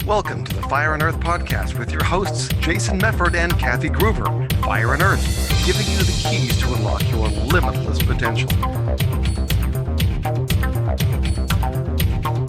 Welcome to the Fire and Earth podcast with your hosts, Jason Mefford and Kathy Gruver. Fire and Earth, giving you the keys to unlock your limitless potential.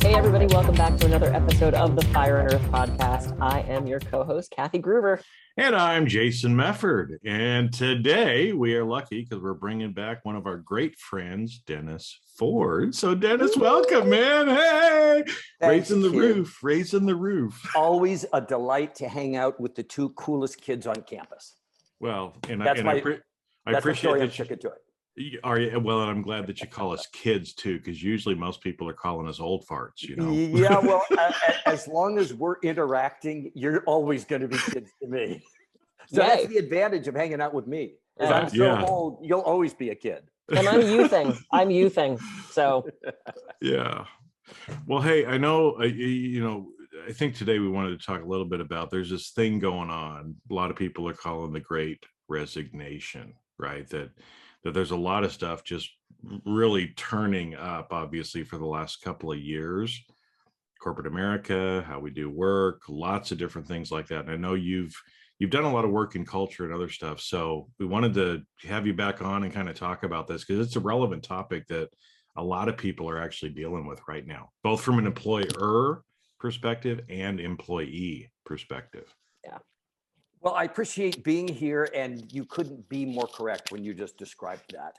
Hey everybody, welcome back to another episode of the Fire and Earth podcast. I am your co-host, Kathy Gruver. And I'm Jason Mefford. And today we are lucky because we're bringing back one of our great friends, Dennis Ford. So Dennis, welcome, man. Hey, Thanks, raising the kid. roof, raising the roof. Always a delight to hang out with the two coolest kids on campus. Well, and That's I my appreciate story I'm that sticking to it. are you, well, and I'm glad that you call us kids too, because usually most people are calling us old farts, you know. Yeah, well, as long as we're interacting, you're always going to be kids to me. So Yay. that's the advantage of hanging out with me. Is I'm so Yeah. old, you'll always be a kid. And I'm youthing. So Yeah. Well, hey, I know, I think today we wanted to talk a little bit about, there's this thing going on. A lot of people are calling the great resignation, right? That there's a lot of stuff just really turning up, obviously, for the last couple of years. Corporate America, how we do work, lots of different things like that. And I know you've done a lot of work in culture and other stuff. So we wanted to have you back on and kind of talk about this because it's a relevant topic that a lot of people are actually dealing with right now, both from an employer perspective and employee perspective. yeah. Well, I appreciate being here, and you couldn't be more correct when you just described that.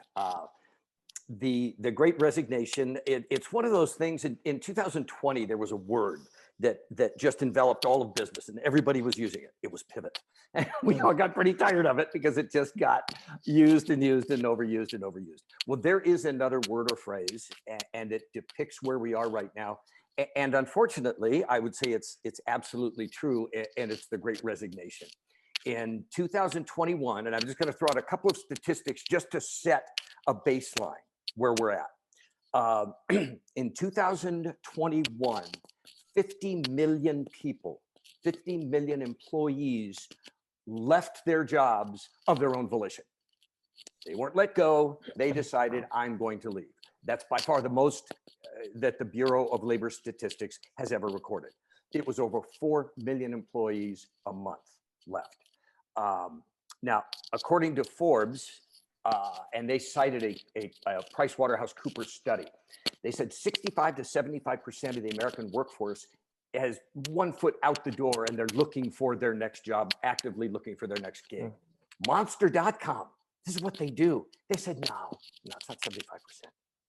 The Great Resignation, it's one of those things. In 2020, there was a word that just enveloped all of business, and everybody was using it. It was pivot. And we all got pretty tired of it because it just got used and used and overused and overused. Well, there is another word or phrase, and it depicts where we are right now. And unfortunately, I would say it's absolutely true, and it's the Great Resignation. In 2021, and I'm just going to throw out a couple of statistics just to set a baseline where we're at. In 2021, 50 million people, 50 million employees left their jobs of their own volition. They weren't let go. They decided, I'm going to leave. That's by far the most that the Bureau of Labor Statistics has ever recorded. It was over 4 million employees a month left. Now, according to Forbes, and they cited a PricewaterhouseCoopers study, they said 65 to 75% of the American workforce has one foot out the door and they're looking for their next job, actively looking for their next gig. Monster.com, this is what they do. They said, no, it's not 75%.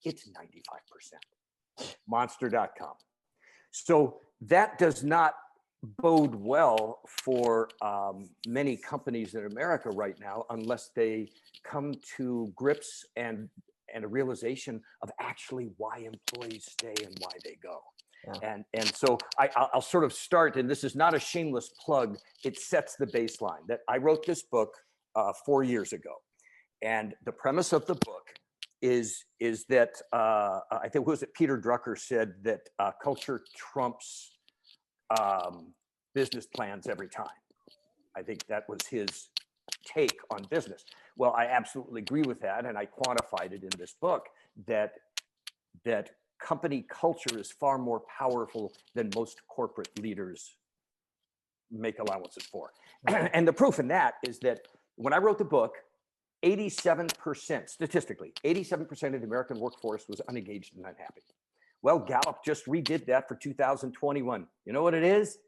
It's 95%. Monster.com. So that does not bode well for many companies in America right now, unless they come to grips and a realization of actually why employees stay and why they go. Yeah. And so I'll sort of start, and this is not a shameless plug, it sets the baseline that I wrote this book 4 years ago. And the premise of the book is that I think, was it Peter Drucker said that culture trumps business plans every time. I think that was his take on business. Well, I absolutely agree with that, and I quantified it in this book that company culture is far more powerful than most corporate leaders make allowances for. And the proof in that is that when I wrote the book, 87%, statistically, 87% of the American workforce was unengaged and unhappy. Well, Gallup just redid that for 2021. You know what it is?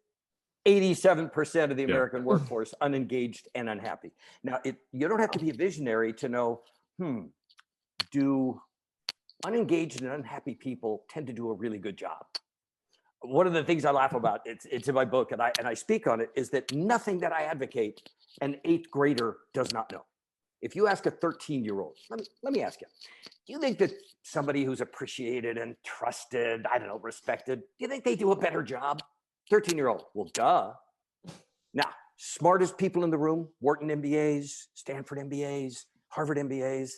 87% of the American workforce unengaged and unhappy. Now, you don't have to be a visionary to know, do unengaged and unhappy people tend to do a really good job? One of the things I laugh about, it's in my book, and I speak on it, is that nothing that I advocate an 8th grader does not know. If you ask a 13-year-old, let me ask you, do you think that somebody who's appreciated and trusted, respected, do you think they do a better job? 13-year-old, well, duh. Now, smartest people in the room, Wharton MBAs, Stanford MBAs, Harvard MBAs,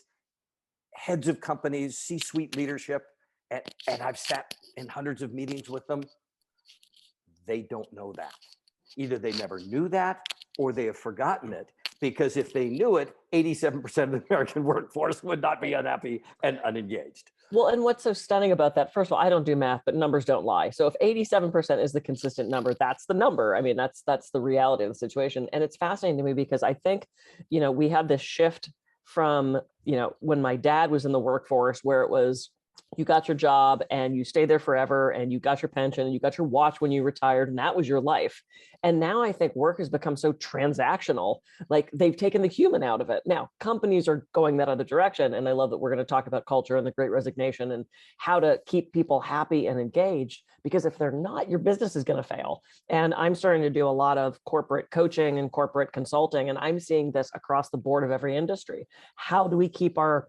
heads of companies, C-suite leadership, and I've sat in hundreds of meetings with them. They don't know that. Either they never knew that or they have forgotten it, because if they knew it, 87% of the American workforce would not be unhappy and unengaged. Well, and what's so stunning about that, first of all, I don't do math, but numbers don't lie. So if 87% is the consistent number, that's the number. I mean, that's the reality of the situation. And it's fascinating to me because I think, we had this shift from, when my dad was in the workforce where it was, you got your job and you stayed there forever and you got your pension and you got your watch when you retired and that was your life. And now I think work has become so transactional, like they've taken the human out of it. Now companies are going that other direction. And I love that we're going to talk about culture and the great resignation and how to keep people happy and engaged, because if they're not, your business is going to fail. And I'm starting to do a lot of corporate coaching and corporate consulting, and I'm seeing this across the board of every industry. How do we keep our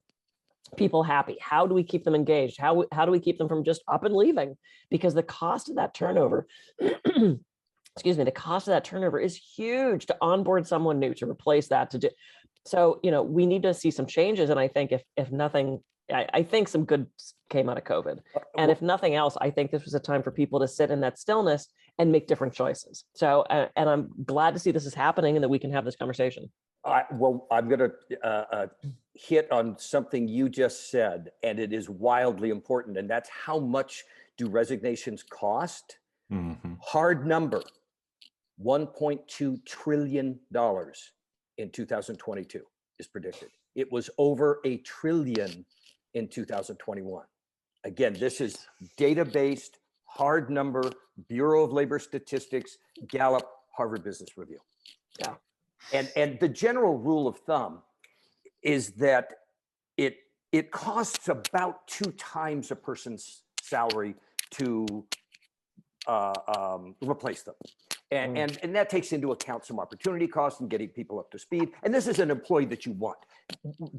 people happy? How do we keep them engaged? How do we keep them from just up and leaving? Because the cost of that turnover, excuse me, the cost of that turnover is huge to onboard someone new, to replace that, to do. So, we need to see some changes. And I think if nothing, I think some good came out of COVID. And if nothing else, I think this was a time for people to sit in that stillness and make different choices. So, and I'm glad to see this is happening and that we can have this conversation. I'm going to hit on something you just said, and it is wildly important, and that's how much do resignations cost? Mm-hmm. Hard number, $1.2 trillion in 2022 is predicted. It was over $1 trillion in 2021. Again, this is data-based, hard number, Bureau of Labor Statistics, Gallup, Harvard Business Review. Yeah. And the general rule of thumb is that it costs about 2 times a person's salary to replace them. And that takes into account some opportunity costs and getting people up to speed. And this is an employee that you want.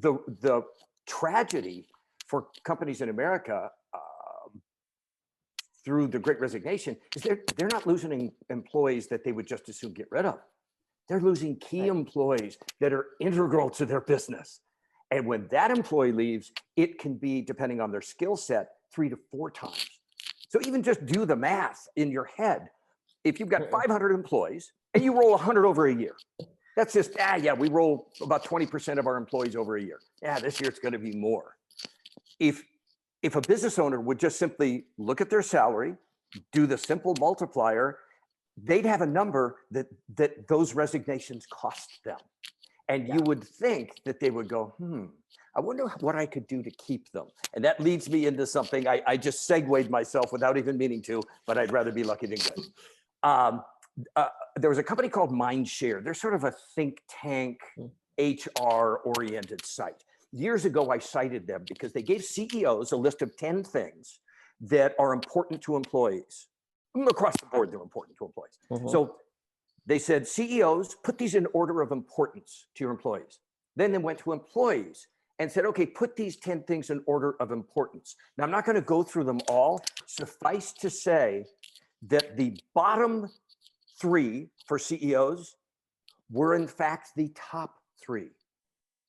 The tragedy for companies in America through the Great Resignation is they're not losing employees that they would just as soon get rid of. They're losing key employees that are integral to their business. And when that employee leaves, it can be, depending on their skill set, 3 to 4 times. So even just do the math in your head. If you've got 500 employees and you roll 100 over a year, that's just, we roll about 20% of our employees over a year. This year it's going to be more. If a business owner would just simply look at their salary, do the simple multiplier, they'd have a number that those resignations cost them. And you would think that they would go, I wonder what I could do to keep them. And that leads me into something I just segued myself without even meaning to, but I'd rather be lucky than good. There was a company called Mindshare. They're sort of a think tank, HR-oriented site. Years ago, I cited them because they gave CEOs a list of 10 things that are important to employees. Across the board, they're important to employees. Mm-hmm. So they said, CEOs, put these in order of importance to your employees. Then they went to employees and said, okay, put these 10 things in order of importance. Now, I'm not going to go through them all. Suffice to say that the bottom 3 for CEOs were, in fact, the top 3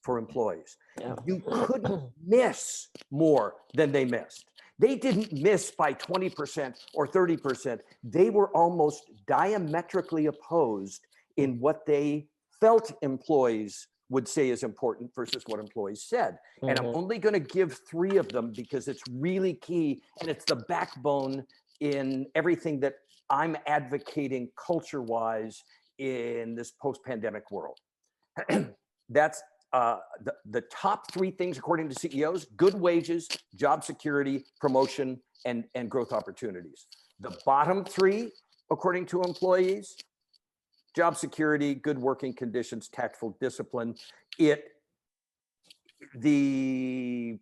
for employees. Yeah. You couldn't miss more than they missed. They didn't miss by 20% or 30%. They were almost diametrically opposed in what they felt employees would say is important versus what employees said. Mm-hmm. And I'm only going to give 3 of them because it's really key and it's the backbone in everything that I'm advocating culture-wise in this post-pandemic world. That's the top 3 things, according to CEOs: good wages, job security, promotion, and growth opportunities. The bottom 3, according to employees: job security, good working conditions, tactful discipline. The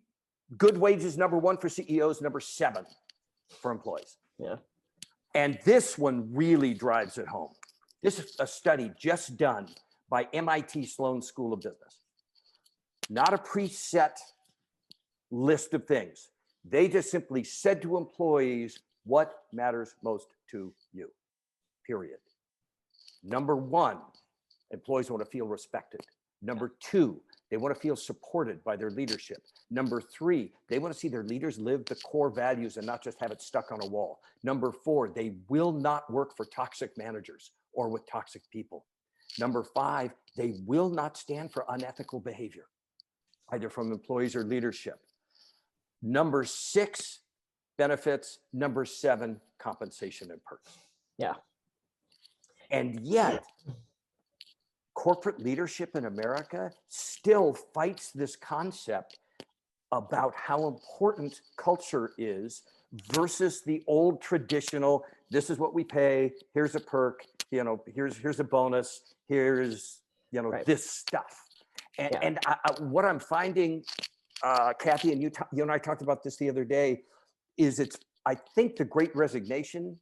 good wages, number 1 for CEOs, number 7 for employees. Yeah. And this one really drives it home. This is a study just done by MIT Sloan School of Business. Not a preset list of things. They just simply said to employees, what matters most to you, period. Number 1, employees want to feel respected. Number 2, they want to feel supported by their leadership. Number 3, they want to see their leaders live the core values and not just have it stuck on a wall. Number 4, they will not work for toxic managers or with toxic people. Number 5, they will not stand for unethical behavior, either from employees or leadership. Number 6, benefits. Number 7, compensation and perks. Yeah. And yet, corporate leadership in America still fights this concept about how important culture is versus the old traditional, this is what we pay, here's a perk, here's a bonus, here's, Right. this stuff. And, Yeah. and what I'm finding, Kathy, and you and I talked about this the other day, is I think the Great Resignation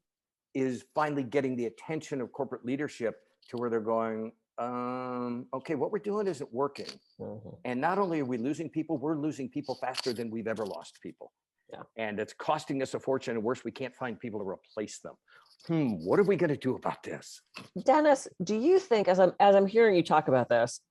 is finally getting the attention of corporate leadership to where they're going, okay, what we're doing isn't working. Mhm. And not only are we losing people, we're losing people faster than we've ever lost people. Yeah. And it's costing us a fortune, and worse, we can't find people to replace them. What are we going to do about this? Dennis, do you think, as I'm hearing you talk about this,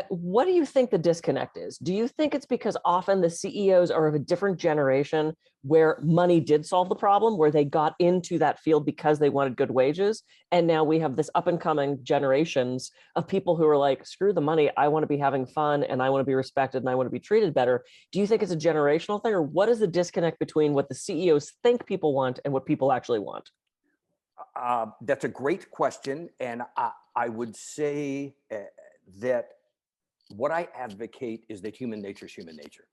what do you think the disconnect is? Do you think it's because often the CEOs are of a different generation where money did solve the problem, where they got into that field because they wanted good wages, and now we have this up and coming generations of people who are like, screw the money, I want to be having fun and I want to be respected and I want to be treated better? Do you think it's a generational thing, or what is the disconnect between what the CEOs think people want and what people actually want? That's a great question. And I would say that what I advocate is that human nature is human nature,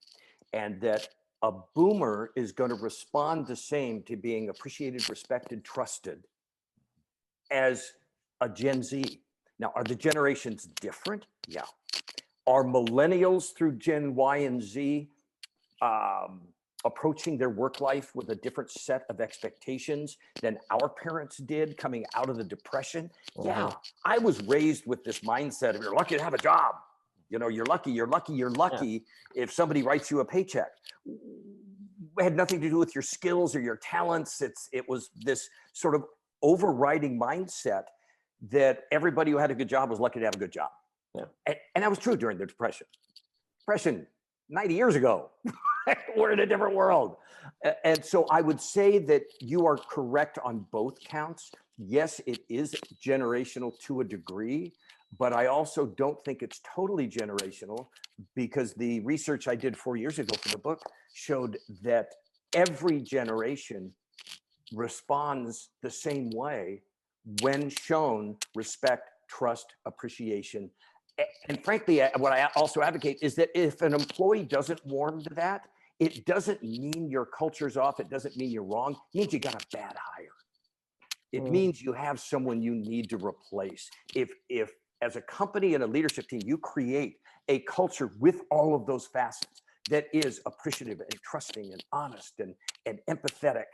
and that a boomer is going to respond the same to being appreciated, respected, trusted as a Gen Z. Now, are the generations different? Yeah. Are millennials through Gen Y and Z approaching their work life with a different set of expectations than our parents did coming out of the Depression? Yeah, I was raised with this mindset of, you're lucky to have a job. You're lucky if somebody writes you a paycheck. It had nothing to do with your skills or your talents. It was this sort of overriding mindset that everybody who had a good job was lucky to have a good job. Yeah. And that was true during the Depression. 90 years ago. We're in a different world. And so I would say that you are correct on both counts. Yes, it is generational to a degree, but I also don't think it's totally generational, because the research I did 4 years ago for the book showed that every generation responds the same way when shown respect, trust, appreciation. And frankly, what I also advocate is that if an employee doesn't warm to that, it doesn't mean your culture's off. It doesn't mean you're wrong. It means you got a bad hire. It means you have someone you need to replace. If as a company and a leadership team, you create a culture with all of those facets that is appreciative and trusting and honest and empathetic,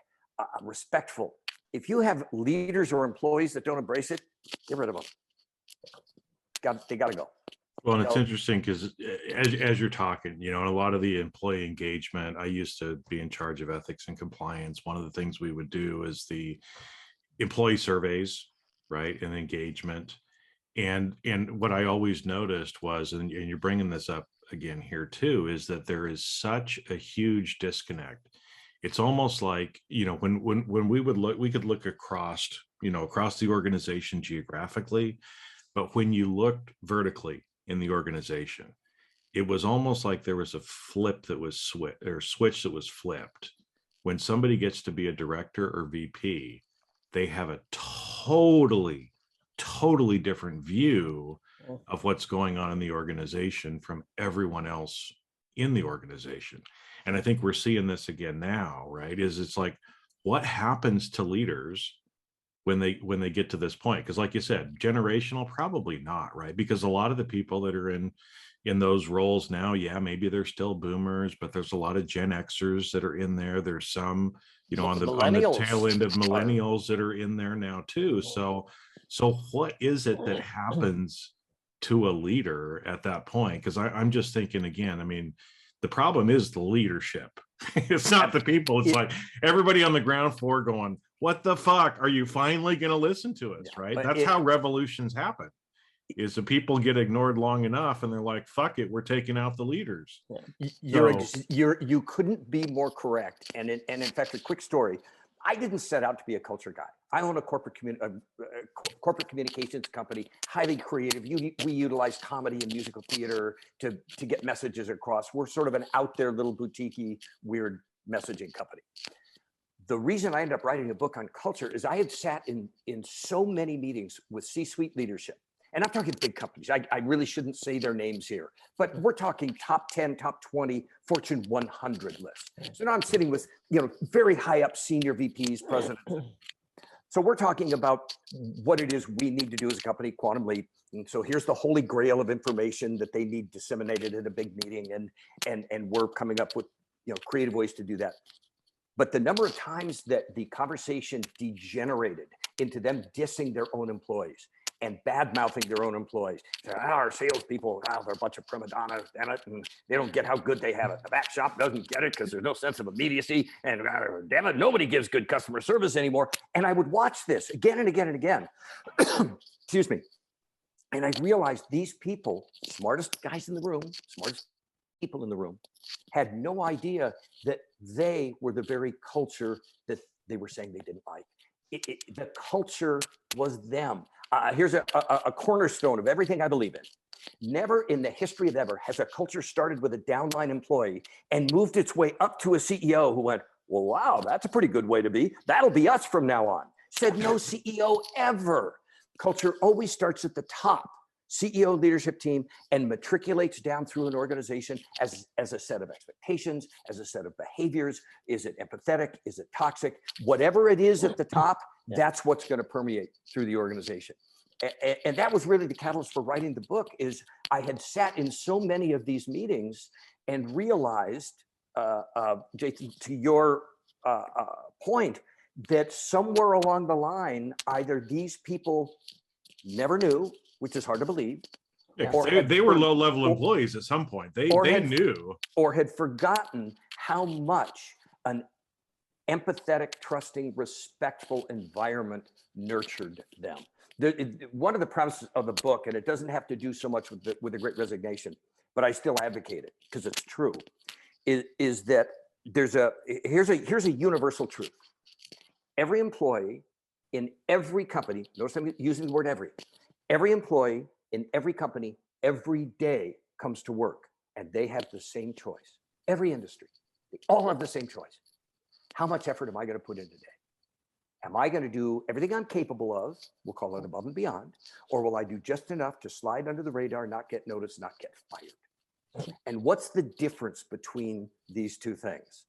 respectful. If you have leaders or employees that don't embrace it, get rid of them. They got to go. Well, and it's interesting because as you're talking, and a lot of the employee engagement, I used to be in charge of ethics and compliance. One of the things we would do is the employee surveys, right, and engagement. And what I always noticed was, and you're bringing this up again here too, is that there is such a huge disconnect. It's almost like, when we could look across, across the organization geographically, but when you looked vertically in the organization, it was almost like there was a flip that was switch that was flipped. When somebody gets to be a director or VP, they have a totally different view of what's going on in the organization from everyone else in the organization. And I think we're seeing this again now, right? It's like, what happens to leaders when they get to this point? Because like you said, generational, probably not, right? Because a lot of the people that are in those roles now, yeah, maybe they're still boomers, but there's a lot of Gen Xers that are in there. There's some, on the tail end of millennials that are in there now too. So what is it that happens to a leader at that point? Because I'm just thinking again, I mean, the problem is the leadership. It's not the people. It's like everybody on the ground floor going, what the fuck? Are you finally going to listen to us? Yeah, right. That's how revolutions happen, is the people get ignored long enough and they're like, fuck it, we're taking out the leaders. Yeah. You couldn't be more correct. And in fact, a quick story. I didn't set out to be a culture guy. I own a corporate communications company, highly creative. We utilize comedy and musical theater to get messages across. We're sort of an out there little boutique-y, weird messaging company. The reason I ended up writing a book on culture is I had sat in so many meetings with C-suite leadership. And I'm talking big companies. I really shouldn't say their names here, but we're talking top 10, top 20, Fortune 100 lists. So now I'm sitting with, very high up senior VPs, presidents. So we're talking about what it is we need to do as a company, Quantum Leap. And so here's the holy grail of information that they need disseminated at a big meeting. And we're coming up with, creative ways to do that. But the number of times that the conversation degenerated into them dissing their own employees and bad mouthing their own employees. Our salespeople, they're a bunch of prima donnas, damn it, and they don't get how good they have it. The back shop doesn't get it because there's no sense of immediacy, and damn it, nobody gives good customer service anymore. And I would watch this again and again and again. Excuse me. And I realized these people, smartest guys in the room, smartest people in the room, had no idea that they were the very culture that they were saying they didn't like. The culture was them. Here's a cornerstone of everything I believe in. Never in the history of ever has a culture started with a downline employee and moved its way up to a CEO who went, well, wow, that's a pretty good way to be. That'll be us from now on. Said no CEO ever. Culture always starts at the top, CEO leadership team, and matriculates down through an organization as a set of expectations, as a set of behaviors. Is it empathetic? Is it toxic? Whatever it is at the top, that's what's going to permeate through the organization. And that was really the catalyst for writing the book. Is I had sat in so many of these meetings and realized, Jason, to your point, that somewhere along the line, either these people never knew, which is hard to believe. Yeah, they were low-level employees at some point. They knew. Or had forgotten how much an empathetic, trusting, respectful environment nurtured them. One of the premises of the book, and it doesn't have to do so much with the Great Resignation, but I still advocate it because it's true, is that here's a universal truth. Every employee in every company, notice I'm using the word every employee in every company every day comes to work, and they have the same choice. Every industry, they all have the same choice. How much effort am I going to put in today? Am I going to do everything I'm capable of? We'll call it above and beyond. Or will I do just enough to slide under the radar, not get noticed, not get fired? And what's the difference between these two things?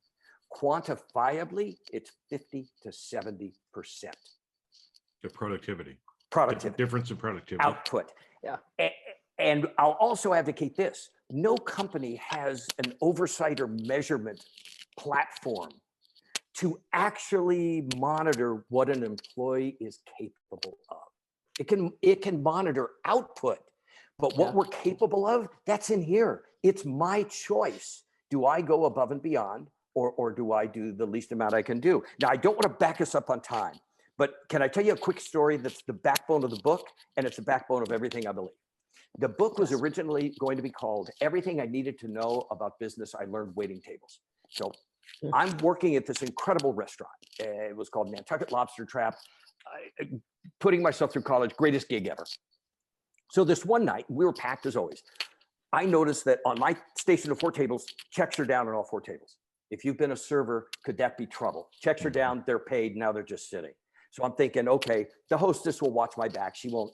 Quantifiably, it's 50 to 70%. The productivity. The difference in productivity. Output. Yeah. And I'll also advocate this. No company has an oversight or measurement platform to actually monitor what an employee is capable of. It can monitor output, but what we're capable of, that's in here. It's my choice. Do I go above and beyond, or do I do the least amount I can do? Now, I don't want to back us up on time, but can I tell you a quick story that's the backbone of the book, and it's the backbone of everything I believe. The book was originally going to be called Everything I Needed to Know About Business I Learned Waiting Tables. So I'm working at this incredible restaurant. It was called Nantucket Lobster Trap. Putting myself through college, greatest gig ever. So this one night, we were packed as always. I noticed that on my station of 4 tables, checks are down on all 4 tables. If you've been a server, could that be trouble? Checks are down, they're paid, now they're just sitting. So I'm thinking, okay, the hostess will watch my back. She won't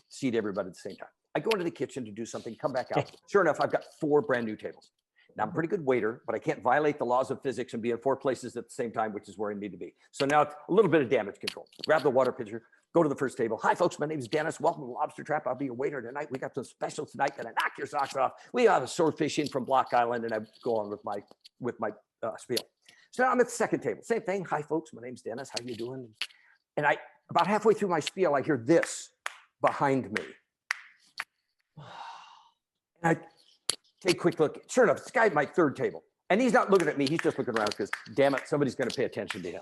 seat everybody at the same time. I go into the kitchen to do something, come back out. Sure enough, I've got 4 brand new tables. Now I'm a pretty good waiter, but I can't violate the laws of physics and be in 4 places at the same time, which is where I need to be. So now it's a little bit of damage control. Grab the water pitcher, go to the first table. Hi folks, my name is Dennis. Welcome to Lobster Trap. I'll be your waiter tonight. We got some specials tonight that I knock your socks off. We have a swordfish in from Block Island, and I go on with my spiel. So now I'm at the second table. Same thing. Hi folks, my name's Dennis. How you doing? And about halfway through my spiel, I hear this behind me. And I take a quick look. Sure enough, this guy at my third table. And he's not looking at me. He's just looking around because, damn it, somebody's going to pay attention to him.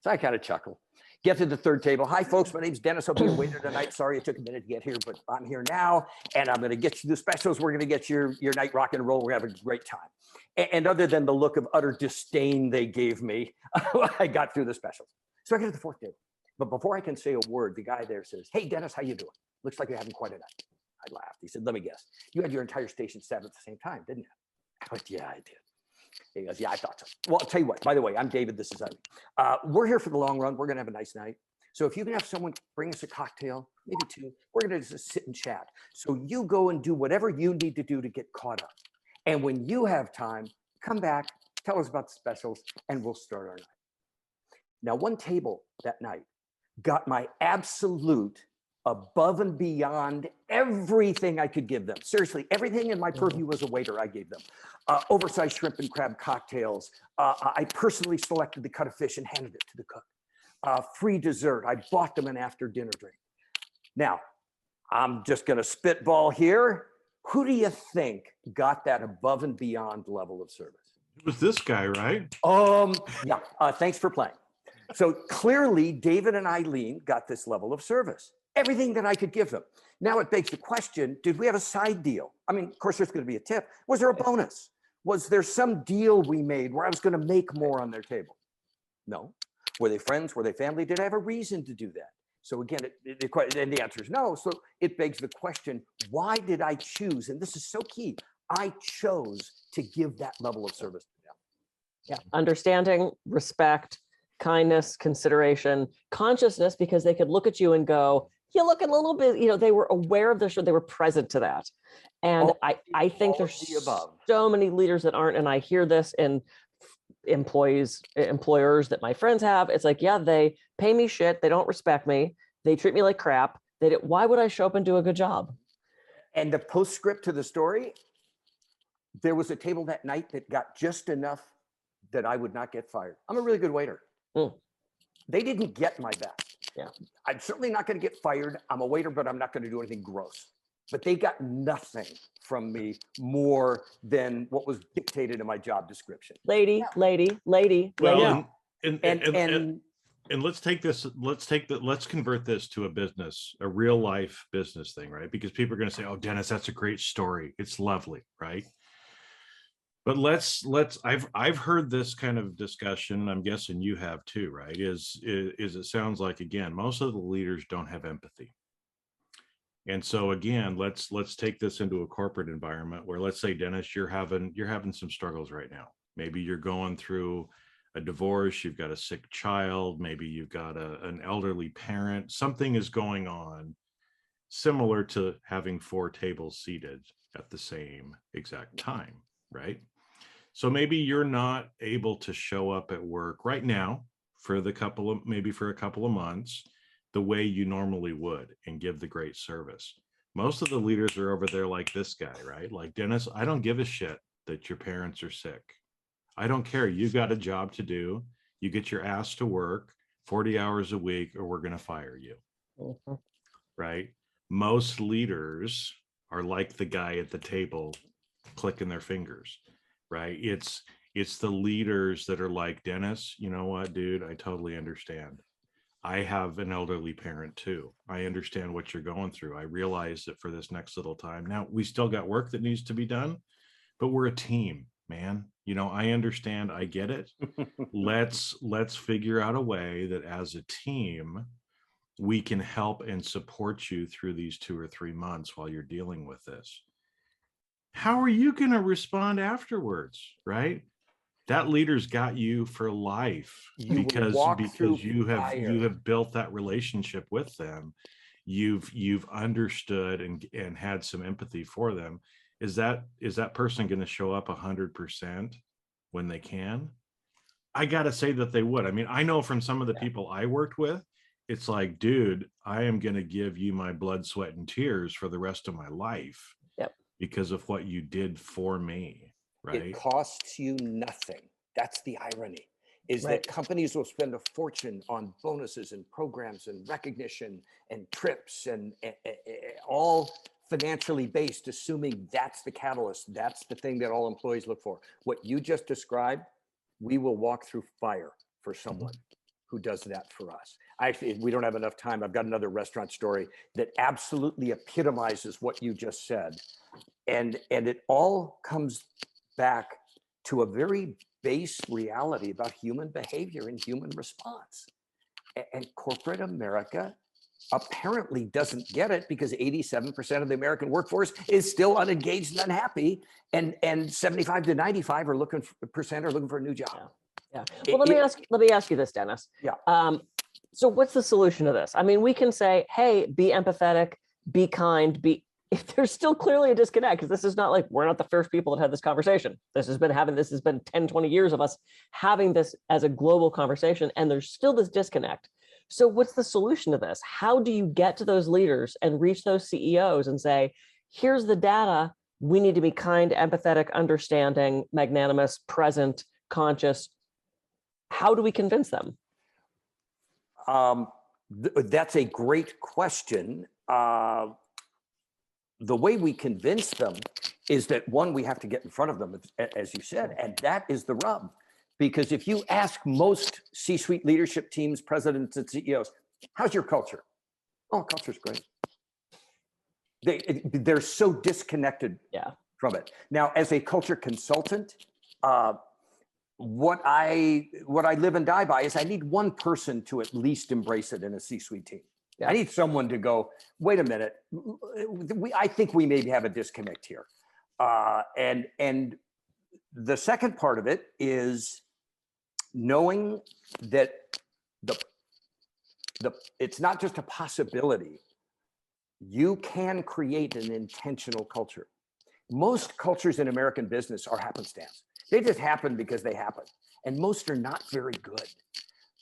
So I kind of chuckle. Get to the third table. Hi, folks. My name's Dennis. I'll be your waiter tonight. Sorry it took a minute to get here, but I'm here now. And I'm going to get you the specials. We're going to get your night rock and roll. We're going to have a great time. And other than the look of utter disdain they gave me, I got through the specials. So I get to the fourth table. But before I can say a word, the guy there says, hey, Dennis, how you doing? Looks like you're having quite a night. I laughed. He said, let me guess. You had your entire station set at the same time, didn't you? I went, yeah, I did. He goes, yeah, I thought so. Well, I'll tell you what, by the way, I'm David, this is Eileen. We're here for the long run. We're going to have a nice night. So if you can have someone bring us a cocktail, maybe two, we're going to just sit and chat. So you go and do whatever you need to do to get caught up. And when you have time, come back, tell us about the specials, and we'll start our night. Now, one table that night got my absolute above and beyond everything I could give them. Seriously, everything in my purview as a waiter, I gave them. Oversized shrimp and crab cocktails. I personally selected the cut of fish and handed it to the cook. Free dessert. I bought them an after dinner drink. Now, I'm just going to spitball here. Who do you think got that above and beyond level of service? It was this guy, right? Yeah. Thanks for playing. So clearly, David and Eileen got this level of service. Everything that I could give them. Now it begs the question, did we have a side deal? I mean, of course, there's going to be a tip. Was there a bonus? Was there some deal we made where I was going to make more on their table? No. Were they friends? Were they family? Did I have a reason to do that? So again, and the answer is no. So it begs the question, why did I choose? And this is so key. I chose to give that level of service to them. Yeah. Understanding, respect, kindness, consideration, consciousness, because they could look at you and go, you look a little bit, they were aware of their show, they were present to that. And I think there's so many leaders that aren't, and I hear this in employers that my friends have. It's like, yeah, they pay me shit, they don't respect me, they treat me like crap. Why would I show up and do a good job? And the postscript to the story, there was a table that night that got just enough that I would not get fired. I'm a really good waiter. They didn't get my best. Yeah. I'm certainly not going to get fired. I'm a waiter, but I'm not going to do anything gross. But they got nothing from me more than what was dictated in my job description. Lady. Well, and let's convert this to a business, a real life business thing, right? Because people are going to say, oh, Dennis, that's a great story. It's lovely, right? But I've heard this kind of discussion, I'm guessing you have too, right? Is it sounds like, again, most of the leaders don't have empathy. And so again, let's take this into a corporate environment where, let's say, Dennis, you're having some struggles right now. Maybe you're going through a divorce, you've got a sick child, maybe you've got an elderly parent, something is going on similar to having 4 tables seated at the same exact time, right? So maybe you're not able to show up at work right now for a couple of months the way you normally would and give the great service. Most of the leaders are over there like this guy, right? Like, Dennis, I don't give a shit that your parents are sick. I don't care. You've got a job to do. You get your ass to work 40 hours a week or we're going to fire you. Mm-hmm. Right? Most leaders are like the guy at the table clicking their fingers. Right? It's the leaders that are like, Dennis, you know what, dude, I totally understand. I have an elderly parent too. I understand what you're going through. I realize that for this next little time. Now, we still got work that needs to be done, but we're a team, man. I understand. I get it. Let's figure out a way that as a team, we can help and support you through these 2 or 3 months while you're dealing with this. How are you going to respond afterwards, right? That leader's got you for life because you have built that relationship with them. You've understood and had some empathy for them. Is that person going to show up 100% when they can? I got to say that they would. I mean, I know from some of the people I worked with, it's like, dude, I am going to give you my blood, sweat, and tears for the rest of my life. Yep. Because of what you did for me, right? It costs you nothing. That's the irony, is right. that companies will spend a fortune on bonuses and programs and recognition and trips and all financially based, assuming that's the catalyst. That's the thing that all employees look for. What you just described, we will walk through fire for someone who does that for us. Actually, we don't have enough time. I've got another restaurant story that absolutely epitomizes what you just said. And it all comes back to a very base reality about human behavior and human response. And corporate America apparently doesn't get it because 87% of the American workforce is still unengaged and unhappy, and 75 to 95 are looking for a new job. Yeah. Well, let me ask you this, Dennis. Yeah. So what's the solution to this? I mean, we can say, hey, be empathetic, be kind, if there's still clearly a disconnect, because this is not like, we're not the first people that had this conversation. This has been 10, 20 years of us having this as a global conversation, and there's still this disconnect. So what's the solution to this? How do you get to those leaders and reach those CEOs and say, here's the data, we need to be kind, empathetic, understanding, magnanimous, present, conscious. How do we convince them? That's a great question. The way we convince them is that, one, we have to get in front of them, as you said, and that is the rub. Because if you ask most C-suite leadership teams, presidents and CEOs, how's your culture? Oh, culture's great. They're so disconnected from it. Now, as a culture consultant, what I live and die by is I need one person to at least embrace it in a C-suite team. I need someone to go, wait a minute, I think we maybe have a disconnect here. And the second part of it is knowing that it's not just a possibility. You can create an intentional culture. Most cultures in American business are happenstance. They just happen because they happen. And most are not very good.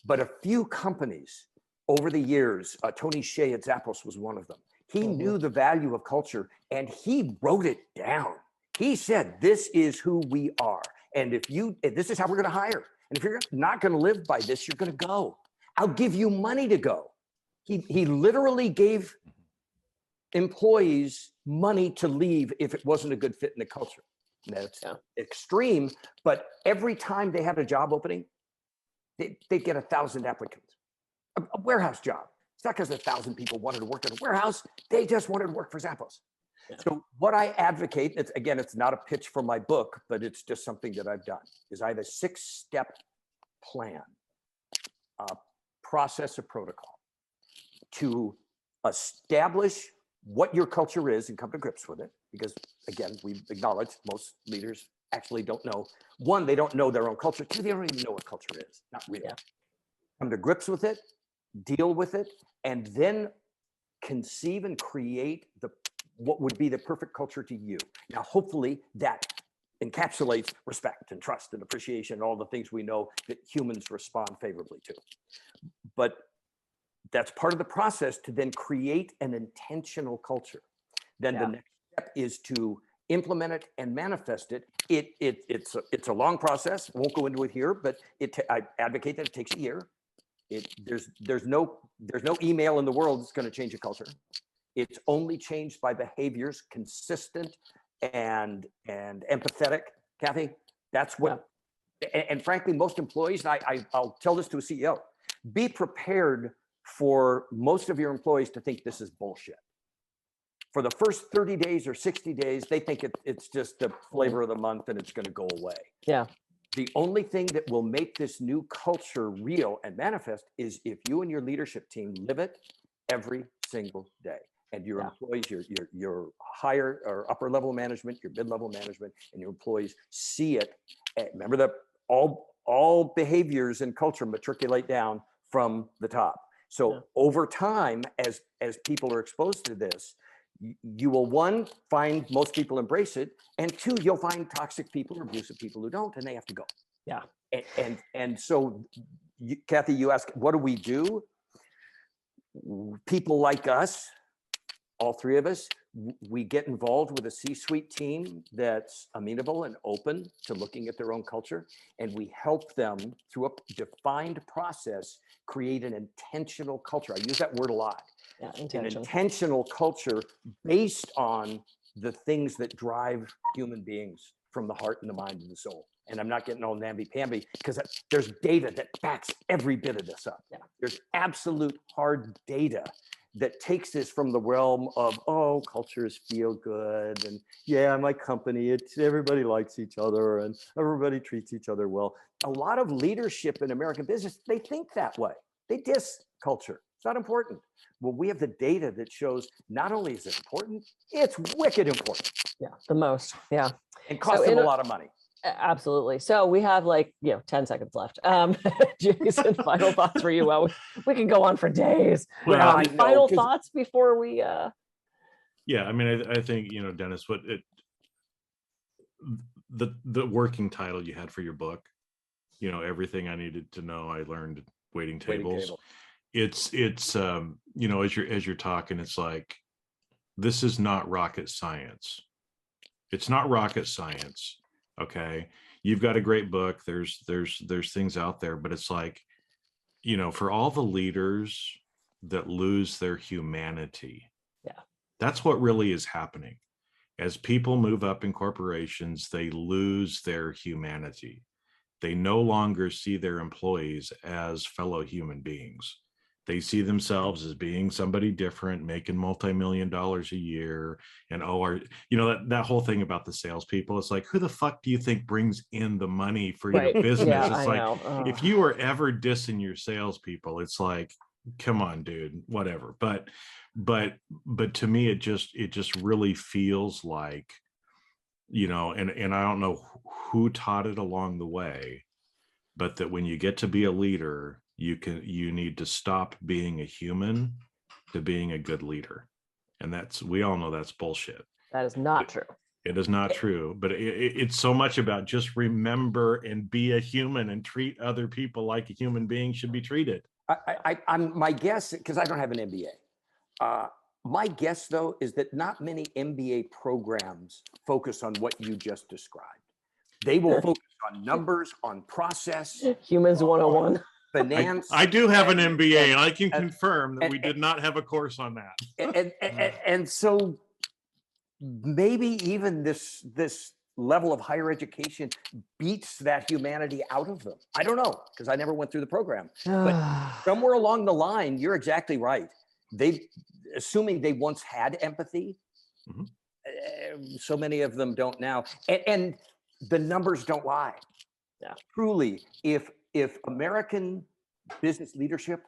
But a few companies over the years, Tony Hsieh at Zappos was one of them. He knew the value of culture and he wrote it down. He said, this is who we are. And this is how we're going to hire. And if you're not going to live by this, you're going to go. I'll give you money to go. He literally gave employees money to leave if it wasn't a good fit in the culture. That's extreme, but every time they had a job opening, they'd get 1,000 applicants. A warehouse job. It's not because 1,000 people wanted to work at a warehouse. They just wanted to work for Zappos. Yeah. So what I advocate, it's not a pitch for my book, but it's just something that I've done, is I have a 6-step plan, process, a protocol to establish what your culture is and come to grips with it. Because again, we acknowledge most leaders actually don't know. One, they don't know their own culture. Two, they don't even know what culture is. Not really. Yeah. Come to grips with it, deal with it, and then conceive and create what would be the perfect culture to you. Now, hopefully that encapsulates respect and trust and appreciation and all the things we know that humans respond favorably to. But that's part of the process to then create an intentional culture. Then the next step is to implement it and manifest it. It's a long process. I won't go into it here, but I advocate that it takes a year. There's no email in the world that's going to change a culture. It's only changed by behaviors consistent and empathetic. Kathy, that's what. Yeah. And frankly, most employees, I'll tell this to a CEO: be prepared for most of your employees to think this is bullshit. For the first 30 days or 60 days, they think it's just the flavor of the month and it's going to go away. Yeah. The only thing that will make this new culture real and manifest is if you and your leadership team live it every single day. And your employees, your higher or upper level management, your mid-level management, and your employees see it. And remember that all behaviors and culture matriculate down from the top. So over time, as people are exposed to this, you will, one, find most people embrace it, and two, you'll find toxic people or abusive people who don't, and they have to go. Yeah. And so, Kathy, you ask, what do we do? People like us, all three of us, we get involved with a C-suite team that's amenable and open to looking at their own culture, and we help them through a defined process create an intentional culture. I use that word a lot. Yeah, an intentional culture based on the things that drive human beings from the heart and the mind and the soul. And I'm not getting all namby-pamby because there's data that backs every bit of this up. Yeah. There's absolute hard data that takes this from the realm of, oh, cultures feel good, and my company, everybody likes each other and everybody treats each other well. A lot of leadership in American business, they think that way. They diss culture. It's not important. Well, we have the data that shows not only is it important, it's wicked important Yeah, the most. Yeah. and costs them a lot of money. Absolutely. So we have 10 seconds left. Jason, final thoughts for you. Well, we can go on for days. Well, Final thoughts before we Yeah, I mean, I think, Dennis, the working title you had for your book, everything I needed to know, I learned at waiting tables. It's as you're talking, it's like, this is not rocket science. It's not rocket science. Okay. You've got a great book. There's things out there, but it's like, for all the leaders that lose their humanity. Yeah. That's what really is happening. As people move up in corporations, they lose their humanity. They no longer see their employees as fellow human beings. They see themselves as being somebody different, making multi-million dollars a year. And that whole thing about the salespeople, it's like, who the fuck do you think brings in the money for your business? Yeah, it's like, if you are ever dissing your salespeople, it's like, come on, dude, whatever. But to me, it just really feels like, and I don't know who taught it along the way, but that when you get to be a leader, you need to stop being a human to being a good leader. And we all know that's bullshit. That is not true. It is not true, but it's so much about just remember and be a human and treat other people like a human being should be treated. I'm my guess, because I don't have an MBA. My guess, though, is that not many MBA programs focus on what you just described. They will focus on numbers, on process. Humans 101. Finance. I do have an MBA, and I can confirm that we did not have a course on that. And so maybe even this level of higher education beats that humanity out of them. I don't know, because I never went through the program. But somewhere along the line, you're exactly right. Assuming they once had empathy, so many of them don't now. And the numbers don't lie. Yeah. Truly, if American business leadership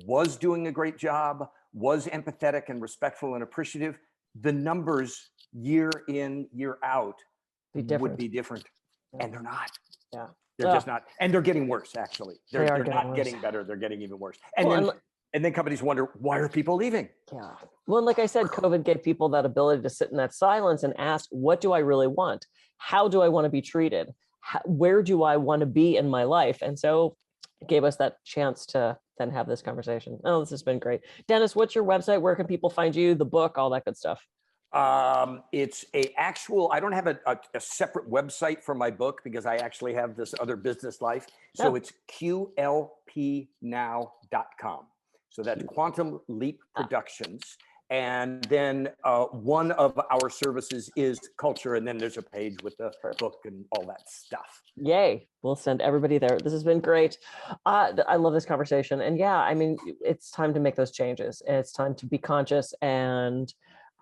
was doing a great job, was empathetic and respectful and appreciative, the numbers year in, year out would be different. Yeah. And they're not. Yeah. They're just not. And they're getting worse, actually. They're not getting better. They're getting even worse. And then companies wonder, why are people leaving? Yeah. Well, like I said, COVID gave people that ability to sit in that silence and ask, what do I really want? How do I want to be treated? Where do I want to be in my life? And so it gave us that chance to then have this conversation. Oh, this has been great. Dennis, what's your website? Where can people find you, the book, all that good stuff? It's I don't have a separate website for my book because I actually have this other business life. So it's qlpnow.com. So that's Quantum Leap Productions. And then one of our services is culture. And then there's a page with the book and all that stuff. Yay. We'll send everybody there. This has been great. I love this conversation. And yeah, I mean, it's time to make those changes. It's time to be conscious and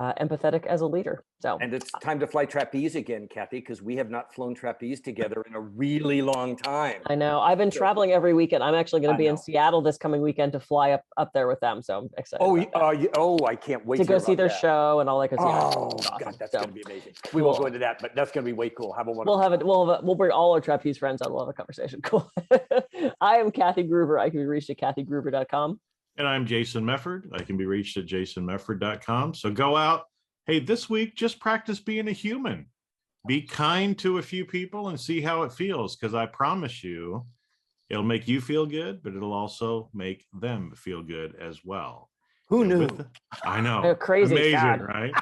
empathetic as a leader. And it's time to fly trapeze again, Kathy, because we have not flown trapeze together in a really long time. I know. I've been traveling every weekend. I'm actually going to be in Seattle this coming weekend to fly up there with them. So I'm excited. I can't wait to go see their show and all that. God, that's going to be amazing. We won't go into that, but that's going to be way cool. Have a wonderful. We'll bring all our trapeze friends on. We'll have a conversation. Cool. I am Kathy Gruver. I can be reached at kathygruver.com. And I'm Jason Mefford. I can be reached at jasonmefford.com. So go out. Hey, this week, just practice being a human. Be kind to a few people and see how it feels, because I promise you, it'll make you feel good, but it'll also make them feel good as well. Who knew? I know. They're crazy. Amazing, right?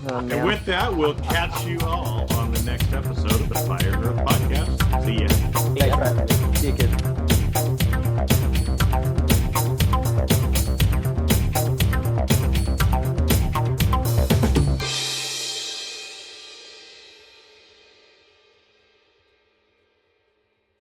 And with that, we'll catch you all on the next episode of the Fire Earth Podcast. See ya. See you, kids.